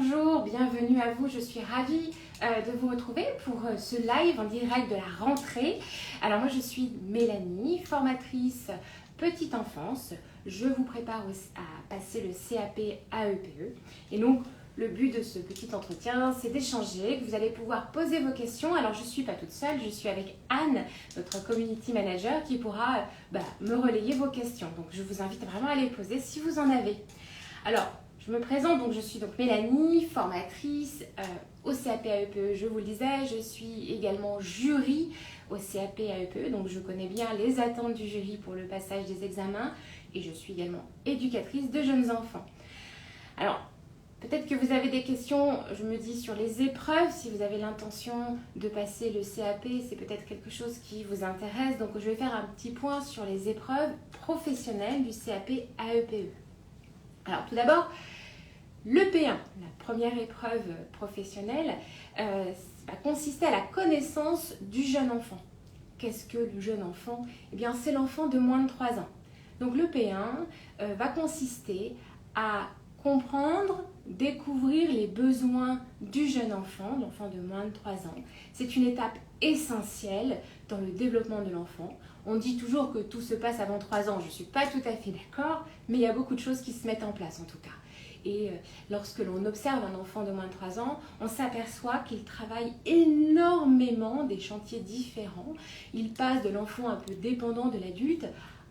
bonjour, bienvenue à vous. Je suis ravie de vous retrouver pour ce live en direct de la rentrée. Alors moi je suis Mélanie, formatrice petite enfance. Je vous prépare à passer le CAP AEPE. Et donc le but de ce petit entretien, c'est d'échanger, que vous allez pouvoir poser vos questions. Alors je ne suis pas toute seule, je suis avec Anne, notre community manager, qui pourra me relayer vos questions. Donc je vous invite vraiment à les poser si vous en avez. Alors, je me présente, donc je suis donc Mélanie, formatrice au CAP AEPE, je vous le disais, je suis également jury au CAP AEPE, donc je connais bien les attentes du jury pour le passage des examens et je suis également éducatrice de jeunes enfants. Alors, peut-être que vous avez des questions, je me dis, sur les épreuves, si vous avez l'intention de passer le CAP, c'est peut-être quelque chose qui vous intéresse, donc je vais faire un petit point sur les épreuves professionnelles du CAP AEPE. Alors tout d'abord, le P1, la première épreuve professionnelle, va consister à la connaissance du jeune enfant. Qu'est-ce que le jeune enfant? Eh bien, c'est l'enfant de moins de 3 ans. Donc le P1 va consister à comprendre, découvrir les besoins du jeune enfant, l'enfant de moins de 3 ans. C'est une étape essentielle dans le développement de l'enfant. On dit toujours que tout se passe avant 3 ans, je ne suis pas tout à fait d'accord, mais il y a beaucoup de choses qui se mettent en place en tout cas. Et lorsque l'on observe un enfant de moins de 3 ans, on s'aperçoit qu'il travaille énormément des chantiers différents. Il passe de l'enfant un peu dépendant de l'adulte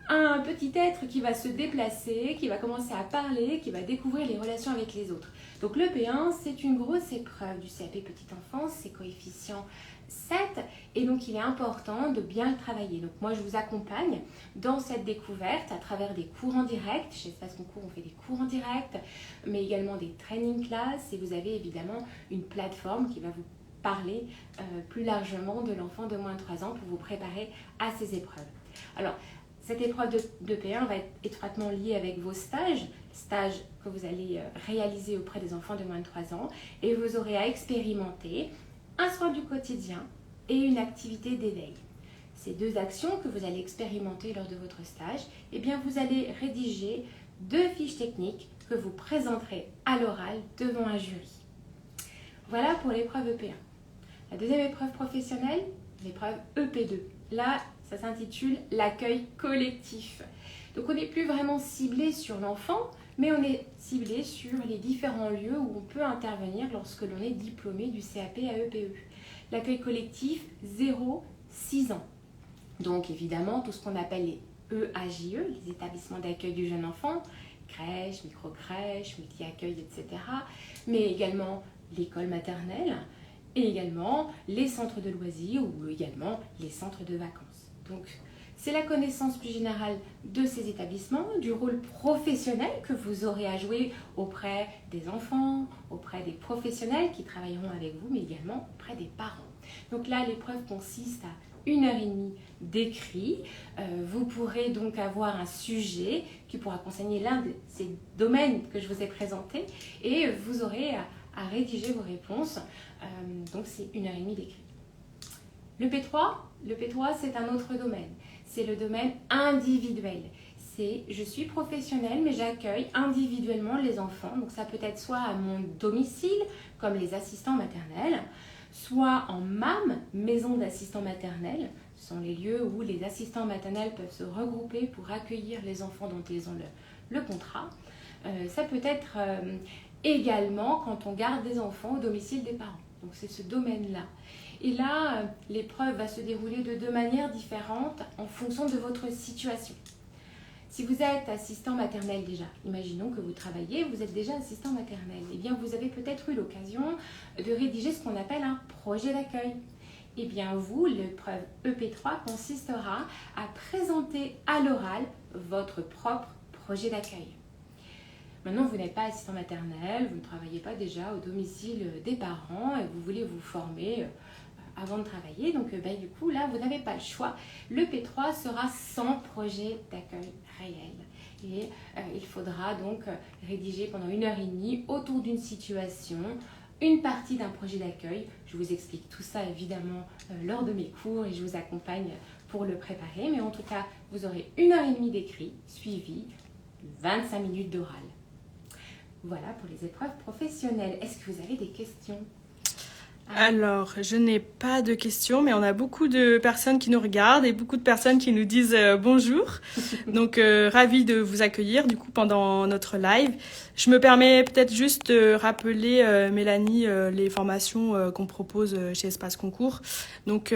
à un petit être qui va se déplacer, qui va commencer à parler, qui va découvrir les relations avec les autres. Donc le P1, c'est une grosse épreuve du CAP Petite Enfance, c'est coefficient 7, et donc il est important de bien le travailler. Donc moi je vous accompagne dans cette découverte à travers des cours en direct. Chez Espace Concours on fait des cours en direct, mais également des training classes, et vous avez évidemment une plateforme qui va vous parler plus largement de l'enfant de moins de 3 ans pour vous préparer à ces épreuves. Alors, cette épreuve de P1 va être étroitement liée avec vos stages que vous allez réaliser auprès des enfants de moins de 3 ans, et vous aurez à expérimenter un soin du quotidien et une activité d'éveil. Ces deux actions que vous allez expérimenter lors de votre stage, eh bien vous allez rédiger 2 fiches techniques que vous présenterez à l'oral devant un jury. Voilà pour l'épreuve EP1. La deuxième épreuve professionnelle, l'épreuve EP2. Là, ça s'intitule l'accueil collectif. Donc on n'est plus vraiment ciblé sur l'enfant, mais on est ciblé sur les différents lieux où on peut intervenir lorsque l'on est diplômé du CAP AEPE. L'accueil collectif 0-6 ans. Donc évidemment, tout ce qu'on appelle les EAJE, les établissements d'accueil du jeune enfant, crèche, micro-crèche, multi-accueil, etc. Mais également l'école maternelle et également les centres de loisirs ou également les centres de vacances. Donc, c'est la connaissance plus générale de ces établissements, du rôle professionnel que vous aurez à jouer auprès des enfants, auprès des professionnels qui travailleront avec vous, mais également auprès des parents. Donc là, l'épreuve consiste à 1h30 d'écrit. Vous pourrez donc avoir un sujet qui pourra concerner l'un de ces domaines que je vous ai présentés et vous aurez à rédiger vos réponses. Donc c'est 1h30 d'écrit. Le P3, c'est un autre domaine. C'est le domaine individuel. C'est je suis professionnelle, mais j'accueille individuellement les enfants. Donc ça peut être soit à mon domicile, comme les assistants maternels, soit en MAM, maison d'assistants maternels. Ce sont les lieux où les assistants maternels peuvent se regrouper pour accueillir les enfants dont ils ont le contrat. Ça peut être également quand on garde des enfants au domicile des parents. Donc c'est ce domaine-là. Et là, l'épreuve va se dérouler de 2 manières différentes en fonction de votre situation. Si vous êtes assistant maternel déjà, imaginons que vous travaillez, vous êtes déjà assistant maternel, eh bien vous avez peut-être eu l'occasion de rédiger ce qu'on appelle un projet d'accueil. Eh bien vous, l'épreuve EP3 consistera à présenter à l'oral votre propre projet d'accueil. Maintenant, vous n'êtes pas assistant maternel, vous ne travaillez pas déjà au domicile des parents et vous voulez vous former avant de travailler. Donc, du coup, là, vous n'avez pas le choix. Le P3 sera sans projet d'accueil réel. Et il faudra donc rédiger pendant 1h30 autour d'une situation, une partie d'un projet d'accueil. Je vous explique tout ça évidemment lors de mes cours et je vous accompagne pour le préparer. Mais en tout cas, vous aurez 1h30 d'écrit suivi 25 minutes d'oral. Voilà pour les épreuves professionnelles. Est-ce que vous avez des questions? Alors, je n'ai pas de questions, mais on a beaucoup de personnes qui nous regardent et beaucoup de personnes qui nous disent bonjour. Donc, ravie de vous accueillir du coup pendant notre live. Je me permets peut-être juste de rappeler, Mélanie, les formations qu'on propose chez Espace Concours. Donc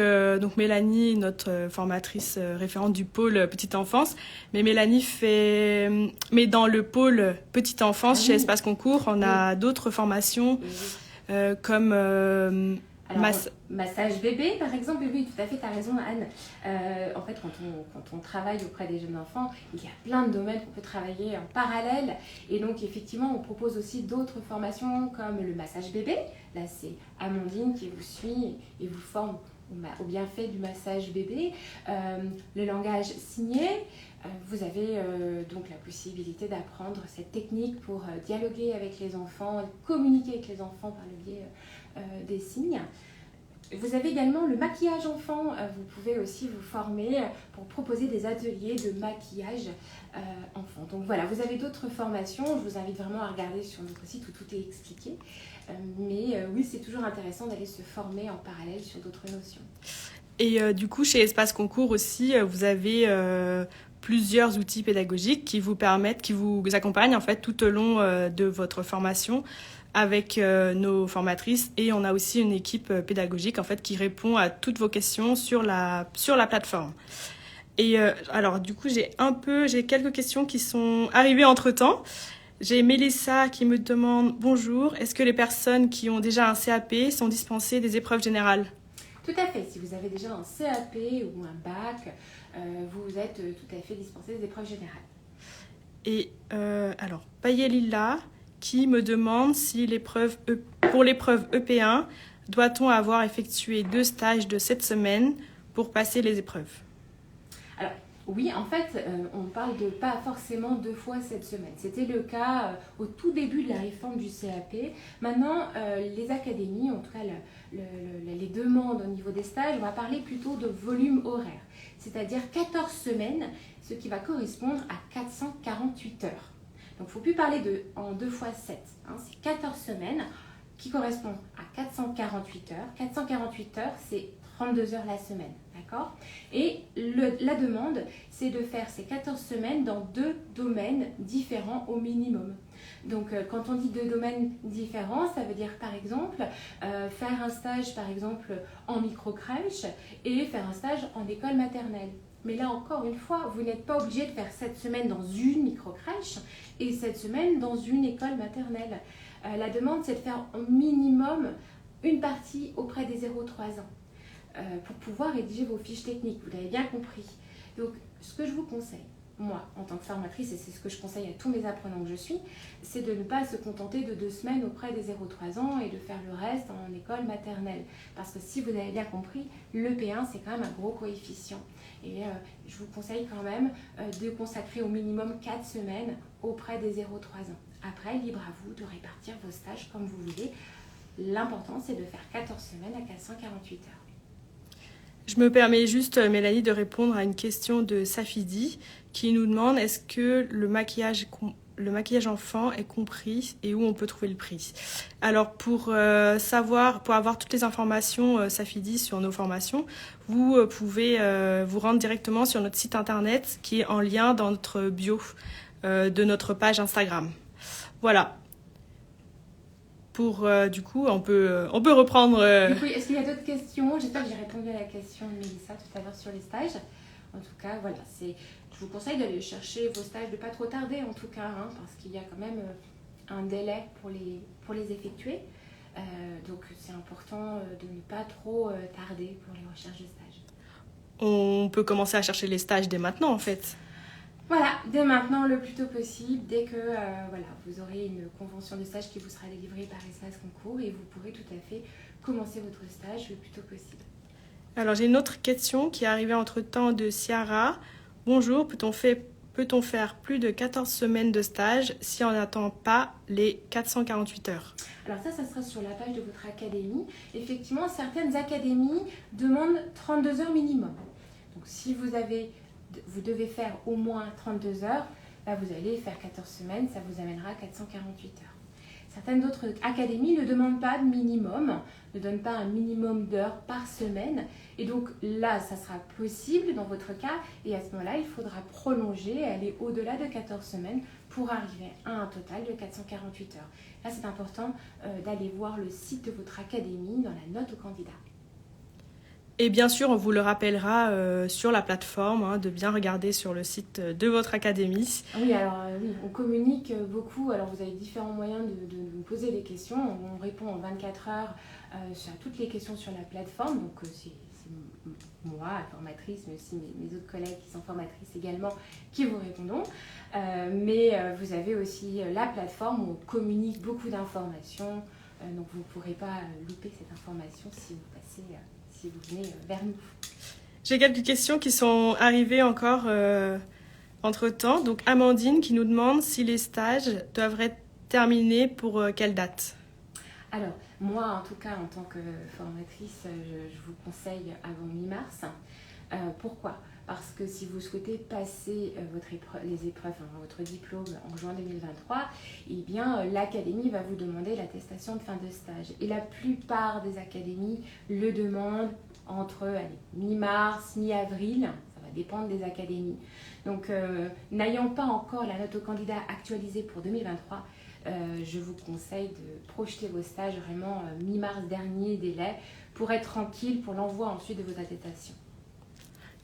Mélanie, notre formatrice référente du pôle Petite Enfance. Mais mais dans le pôle Petite Enfance chez Espace Concours, on a d'autres formations. Comme alors, massage bébé, par exemple, oui, tout à fait, tu as raison, Anne. En fait, quand on travaille auprès des jeunes enfants, il y a plein de domaines qu'on peut travailler en parallèle. Et donc, effectivement, on propose aussi d'autres formations comme le massage bébé. Là, c'est Amandine qui vous suit et vous forme au bienfait du massage bébé. Le langage signé. Vous avez donc la possibilité d'apprendre cette technique pour dialoguer avec les enfants, communiquer avec les enfants par le biais des signes. Vous avez également le maquillage enfant. Vous pouvez aussi vous former pour proposer des ateliers de maquillage enfant. Donc voilà, vous avez d'autres formations. Je vous invite vraiment à regarder sur notre site où tout est expliqué. Mais oui, c'est toujours intéressant d'aller se former en parallèle sur d'autres notions. Et du coup, chez Espace Concours aussi, vous avez plusieurs outils pédagogiques qui vous accompagnent en fait tout au long de votre formation avec nos formatrices, et on a aussi une équipe pédagogique en fait qui répond à toutes vos questions sur la plateforme. Et alors du coup, j'ai quelques questions qui sont arrivées entre-temps. J'ai Mélissa qui me demande bonjour, est-ce que les personnes qui ont déjà un CAP sont dispensées des épreuves générales? Tout à fait, si vous avez déjà un CAP ou un bac, vous êtes tout à fait dispensé des épreuves générales. Et alors, Payelila qui me demande si pour l'épreuve EP1, doit-on avoir effectué 2 stages de 7 semaines pour passer les épreuves? Alors, oui, en fait, on parle de pas forcément 2 fois 7 semaines. C'était le cas au tout début de la réforme du CAP. Maintenant, les académies, en tout cas les demandes au niveau des stages, on va parler plutôt de volume horaire. C'est-à-dire 14 semaines, ce qui va correspondre à 448 heures. Donc, il ne faut plus parler en 2 fois 7. C'est 14 semaines qui correspondent à 448 heures. 448 heures, c'est 32 heures la semaine, d'accord? Et la demande, c'est de faire ces 14 semaines dans 2 domaines différents au minimum. Donc, quand on dit 2 domaines différents, ça veut dire par exemple faire un stage par exemple en micro-crèche et faire un stage en école maternelle. Mais là encore une fois, vous n'êtes pas obligé de faire 7 semaines dans une micro-crèche et 7 semaines dans une école maternelle. La demande, c'est de faire au minimum une partie auprès des 0-3 ans pour pouvoir rédiger vos fiches techniques. Vous l'avez bien compris. Donc, ce que je vous conseille, moi, en tant que formatrice, et c'est ce que je conseille à tous mes apprenants que je suis, c'est de ne pas se contenter de 2 semaines auprès des 0-3 ans et de faire le reste en école maternelle. Parce que si vous avez bien compris, le P1, c'est quand même un gros coefficient. Et je vous conseille quand même de consacrer au minimum 4 semaines auprès des 0-3 ans. Après, libre à vous de répartir vos stages comme vous voulez. L'important, c'est de faire 14 semaines à 448 heures. Je me permets juste, Mélanie, de répondre à une question de Safidi qui nous demande est-ce que le maquillage enfant est compris et où on peut trouver le prix. Alors pour avoir toutes les informations, Safidi, sur nos formations, vous pouvez vous rendre directement sur notre site internet qui est en lien dans notre bio de notre page Instagram. Voilà. Du coup, on peut reprendre... Du coup, est-ce qu'il y a d'autres questions? J'espère que j'ai répondu à la question de Mélissa tout à l'heure sur les stages. En tout cas, voilà, je vous conseille d'aller chercher vos stages, de ne pas trop tarder en tout cas, parce qu'il y a quand même un délai pour les effectuer. Donc, c'est important de ne pas trop tarder pour les recherches de stages. On peut commencer à chercher les stages dès maintenant, en fait. Voilà, dès maintenant, le plus tôt possible, dès que vous aurez une convention de stage qui vous sera délivrée par Espace Concours et vous pourrez tout à fait commencer votre stage le plus tôt possible. Alors, j'ai une autre question qui est arrivée entre-temps de Ciara. Bonjour, peut-on faire plus de 14 semaines de stage si on n'attend pas les 448 heures? Alors ça sera sur la page de votre académie. Effectivement, certaines académies demandent 32 heures minimum. Donc si vous devez faire au moins 32 heures, là vous allez faire 14 semaines, ça vous amènera à 448 heures. Certaines autres académies ne demandent pas de minimum, ne donnent pas un minimum d'heures par semaine. Et donc là, ça sera possible dans votre cas. Et à ce moment-là, il faudra prolonger, aller au-delà de 14 semaines pour arriver à un total de 448 heures. Là, c'est important d'aller voir le site de votre académie dans la note au candidat. Et bien sûr, on vous le rappellera sur la plateforme, de bien regarder sur le site de votre académie. Oui, alors oui, on communique beaucoup. Alors vous avez différents moyens de nous poser des questions. On répond en 24 heures à toutes les questions sur la plateforme. Donc c'est moi, formatrice, mais aussi mes autres collègues qui sont formatrices également, qui vous répondons. Mais vous avez aussi la plateforme où on communique beaucoup d'informations. Donc vous ne pourrez pas louper cette information si vous venez vers nous. J'ai quelques questions qui sont arrivées encore entre-temps. Donc Amandine qui nous demande si les stages doivent être terminés pour quelle date ? Alors, moi, en tout cas, en tant que formatrice, je vous conseille avant mi-mars. Pourquoi ? Parce que si vous souhaitez passer les épreuves, votre diplôme en juin 2023, eh bien, l'académie va vous demander l'attestation de fin de stage. Et la plupart des académies le demandent entre mi-mars, mi-avril. Ça va dépendre des académies. Donc, n'ayant pas encore la note au candidat actualisée pour 2023, je vous conseille de projeter vos stages vraiment mi-mars dernier délai pour être tranquille pour l'envoi ensuite de vos attestations.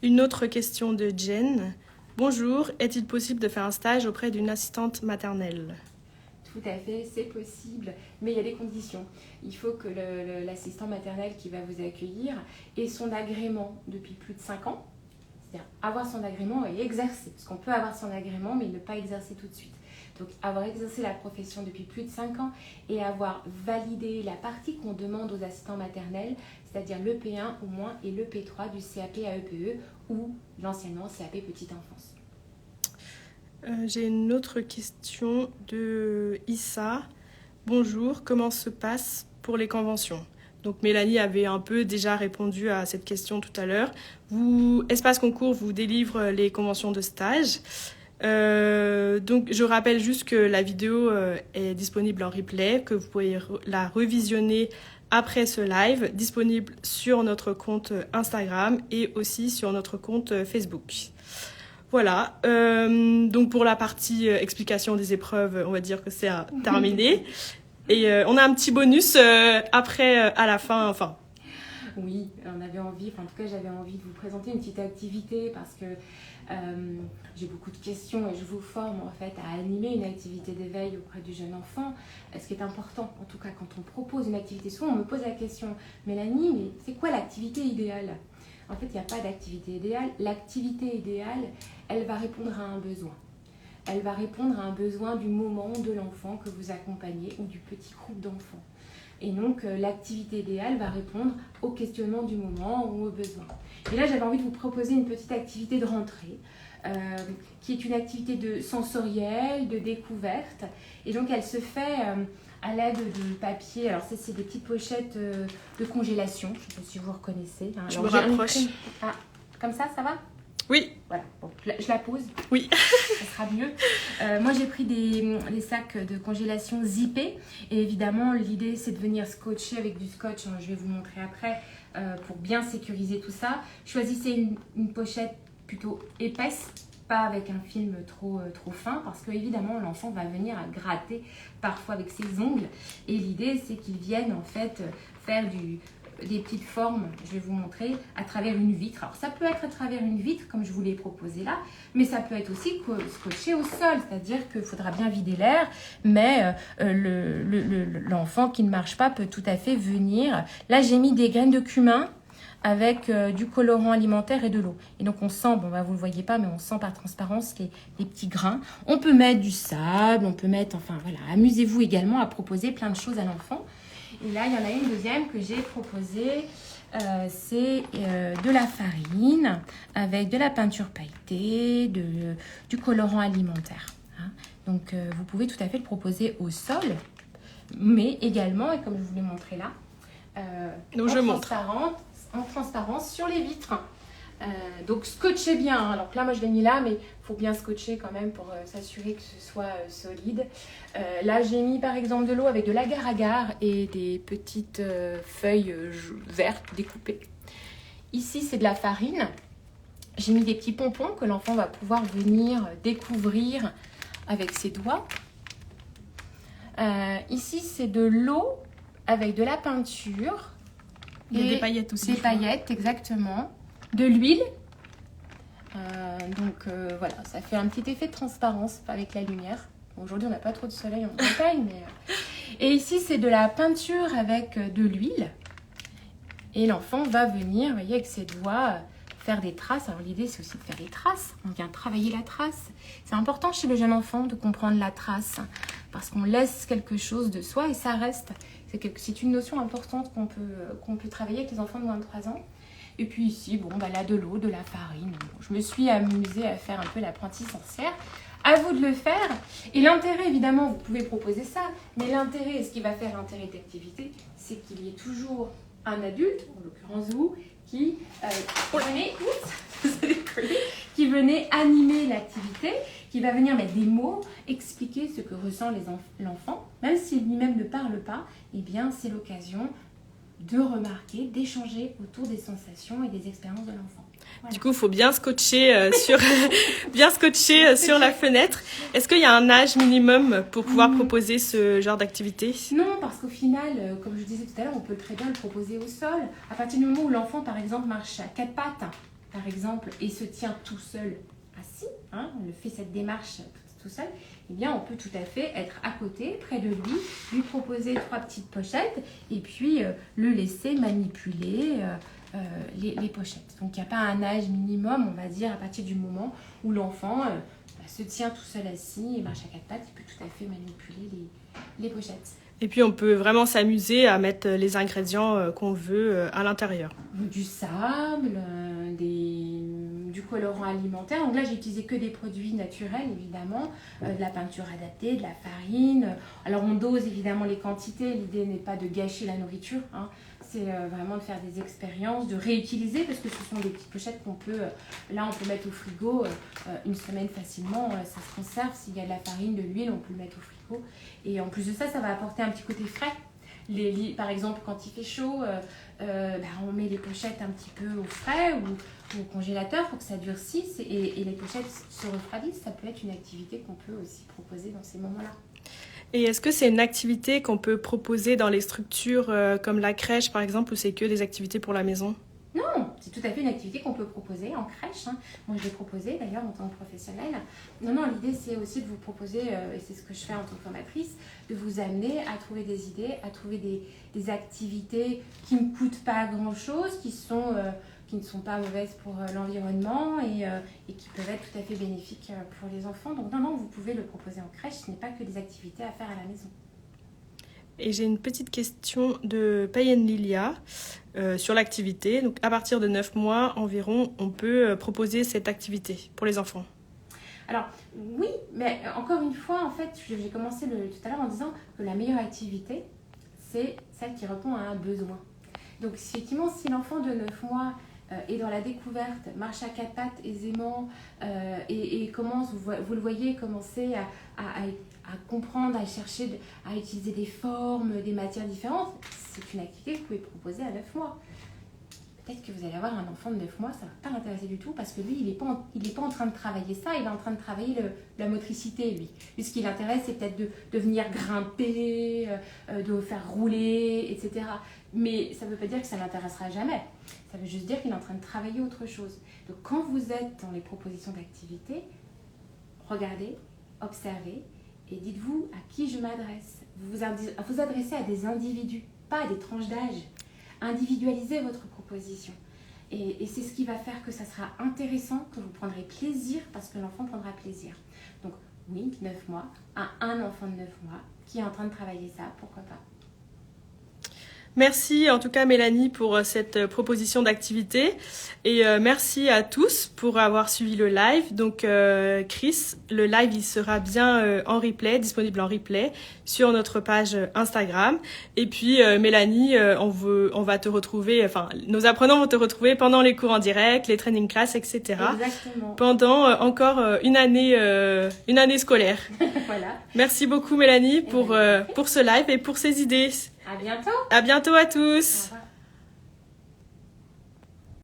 Une autre question de Jen. Bonjour, est-il possible de faire un stage auprès d'une assistante maternelle ? Tout à fait, c'est possible, mais il y a des conditions. Il faut que l'assistant maternel qui va vous accueillir ait son agrément depuis plus de 5 ans, c'est-à-dire avoir son agrément et exercer. Parce qu'on peut avoir son agrément, mais ne pas exercer tout de suite. Donc avoir exercé la profession depuis plus de 5 ans et avoir validé la partie qu'on demande aux assistants maternels, c'est-à-dire le P1 au moins et le P3 du CAP AEPE ou l'enseignement CAP Petite Enfance. J'ai une autre question de Issa. Bonjour, comment se passe pour les conventions ? Donc Mélanie avait un peu déjà répondu à cette question tout à l'heure. Espace Concours vous délivre les conventions de stage. Donc je rappelle juste que la vidéo est disponible en replay, que vous pouvez la revisionner après ce live, disponible sur notre compte Instagram et aussi sur notre compte Facebook. Voilà, donc pour la partie explication des épreuves, on va dire que c'est terminé. Et on a un petit bonus après, à la fin, enfin. Oui, on avait envie, en tout cas j'avais envie de vous présenter une petite activité parce que j'ai beaucoup de questions et je vous forme en fait à animer une activité d'éveil auprès du jeune enfant. Ce qui est important, en tout cas quand on propose une activité, souvent on me pose la question, Mélanie, mais c'est quoi l'activité idéale ? En fait, il n'y a pas d'activité idéale. L'activité idéale, elle va répondre à un besoin. Elle va répondre à un besoin du moment de l'enfant que vous accompagnez ou du petit groupe d'enfants. Et donc, l'activité idéale va répondre au questionnement du moment ou aux besoins. Et là, j'avais envie de vous proposer une petite activité de rentrée, qui est une activité sensorielle, de découverte. Et donc, elle se fait à l'aide de papier. Alors, ça, c'est des petites pochettes de congélation. Je ne sais pas si vous reconnaissez. Je me rapproche. Ah, comme ça va ? Oui. Voilà, bon, je la pose. Oui. Ça sera mieux. Moi, j'ai pris des sacs de congélation zippés. Et évidemment, l'idée, c'est de venir scotcher avec du scotch. Je vais vous montrer après pour bien sécuriser tout ça. Choisissez une pochette plutôt épaisse, pas avec un film trop fin, parce que évidemment, l'enfant va venir à gratter parfois avec ses ongles. Et l'idée, c'est qu'il vienne en fait faire des petites formes, je vais vous montrer, à travers une vitre. Alors ça peut être à travers une vitre, comme je vous l'ai proposé là, mais ça peut être aussi scotché au sol, c'est-à-dire qu'il faudra bien vider l'air, mais l'enfant qui ne marche pas peut tout à fait venir. Là, j'ai mis des graines de cumin avec du colorant alimentaire et de l'eau. Et donc on sent, bon bah vous ne le voyez pas, mais on sent par transparence les petits grains. On peut mettre du sable, on peut mettre, enfin voilà, amusez-vous également à proposer plein de choses à l'enfant. Et là, il y en a une deuxième que j'ai proposée, c'est de la farine avec de la peinture pailletée, du colorant alimentaire. Hein. Donc, vous pouvez tout à fait le proposer au sol, mais également, et comme je vous l'ai montré là, Donc, en transparence sur les vitres. Donc scotchez bien, hein. Alors là moi je l'ai mis là, mais il faut bien scotcher quand même pour s'assurer que ce soit solide. Là j'ai mis par exemple de l'eau avec de l'agar-agar et des petites feuilles vertes découpées. Ici c'est de la farine. J'ai mis des petits pompons que l'enfant va pouvoir venir découvrir avec ses doigts. Ici c'est de l'eau avec de la peinture. Il y a des paillettes aussi. Des paillettes, exactement. De l'huile. Voilà, ça fait un petit effet de transparence avec la lumière. Bon, aujourd'hui, on n'a pas trop de soleil en Bretagne. Et ici, c'est de la peinture avec de l'huile. Et l'enfant va venir, vous voyez, avec ses doigts, faire des traces. Alors, l'idée, c'est aussi de faire des traces. On vient travailler la trace. C'est important chez le jeune enfant de comprendre la trace. Parce qu'on laisse quelque chose de soi et ça reste. C'est une notion importante qu'on peut travailler avec les enfants de moins de 3 ans. Et puis ici, là, de l'eau, de la farine. Bon, je me suis amusée à faire un peu l'apprentie sorcière. À vous de le faire. Et l'intérêt, évidemment, vous pouvez proposer ça. Mais l'intérêt, ce qui va faire l'intérêt de l'activité, c'est qu'il y ait toujours un adulte, en l'occurrence vous, qui venait animer l'activité, qui va venir mettre des mots, expliquer ce que ressent l'enfant. Même s'il lui-même ne parle pas, eh bien, c'est l'occasion de remarquer, d'échanger autour des sensations et des expériences de l'enfant. Voilà. Du coup, il faut bien scotcher, sur la fenêtre. Est-ce qu'il y a un âge minimum pour pouvoir proposer ce genre d'activité? Non, parce qu'au final, comme je disais tout à l'heure, on peut très bien le proposer au sol. À partir du moment où l'enfant, par exemple, marche à 4 pattes, par exemple, et se tient tout seul assis, on le fait cette démarche tout seul, eh bien, on peut tout à fait être à côté, près de lui proposer 3 petites pochettes et puis le laisser manipuler les pochettes. Donc, il n'y a pas un âge minimum, on va dire, à partir du moment où l'enfant se tient tout seul assis et marche à 4 pattes, il peut tout à fait manipuler les pochettes. Et puis, on peut vraiment s'amuser à mettre les ingrédients qu'on veut à l'intérieur. Du sable, du colorant alimentaire. Donc là, j'ai utilisé que des produits naturels, évidemment. De la peinture adaptée, de la farine. Alors, on dose évidemment les quantités. L'idée n'est pas de gâcher la nourriture. C'est vraiment de faire des expériences, de réutiliser, parce que ce sont des petites pochettes qu'on peut... Là, on peut mettre au frigo une semaine facilement. Ça se conserve. S'il y a de la farine, de l'huile, on peut le mettre au frigo. Et en plus de ça, ça va apporter un petit côté frais. Par exemple, quand il fait chaud, on met les pochettes un petit peu au frais ou au congélateur pour que ça durcisse et les pochettes se refroidissent. Ça peut être une activité qu'on peut aussi proposer dans ces moments-là. Et est-ce que c'est une activité qu'on peut proposer dans les structures comme la crèche, par exemple, ou c'est que des activités pour la maison? Non, c'est tout à fait une activité qu'on peut proposer en crèche. Moi, je l'ai proposée d'ailleurs en tant que professionnelle. Non, l'idée, c'est aussi de vous proposer, et c'est ce que je fais en tant que formatrice, de vous amener à trouver des idées, à trouver des activités qui ne coûtent pas grand-chose, qui ne sont pas mauvaises pour l'environnement et qui peuvent être tout à fait bénéfiques pour les enfants. Donc non, vous pouvez le proposer en crèche. Ce n'est pas que des activités à faire à la maison. Et j'ai une petite question de Payenne Lilia sur l'activité. Donc, à partir de 9 mois environ, on peut proposer cette activité pour les enfants. Alors, oui, mais encore une fois, en fait, j'ai commencé tout à l'heure en disant que la meilleure activité, c'est celle qui répond à un besoin. Donc, effectivement, si l'enfant de 9 mois est dans la découverte, marche à 4 pattes aisément et commence, vous le voyez commencer à comprendre, à chercher, à utiliser des formes, des matières différentes, c'est une activité que vous pouvez proposer à 9 mois. Peut-être que vous allez avoir un enfant de 9 mois, ça ne va pas l'intéresser du tout parce que lui, il n'est pas en train de travailler ça, il est en train de travailler la motricité, lui. Lui, ce qui l'intéresse, c'est peut-être de venir grimper, de faire rouler, etc. Mais ça ne veut pas dire que ça ne l'intéressera jamais. Ça veut juste dire qu'il est en train de travailler autre chose. Donc, quand vous êtes dans les propositions d'activité, regardez, observez et dites-vous à qui je m'adresse. Vous adressez à des individus, pas à des tranches d'âge. Individualisez votre proposition. Et c'est ce qui va faire que ça sera intéressant, que vous prendrez plaisir parce que l'enfant prendra plaisir. Donc oui, 9 mois, un enfant de 9 mois qui est en train de travailler ça, pourquoi pas. Merci en tout cas Mélanie pour cette proposition d'activité et merci à tous pour avoir suivi le live. Donc Chris, le live il sera bien en replay, disponible en replay sur notre page Instagram. Et puis Mélanie, on va te retrouver, enfin nos apprenants vont te retrouver pendant les cours en direct, les training classes, etc. Exactement. Pendant encore une année scolaire. Voilà. Merci beaucoup Mélanie pour ce live et pour ces idées. À bientôt. À bientôt à tous. Au revoir.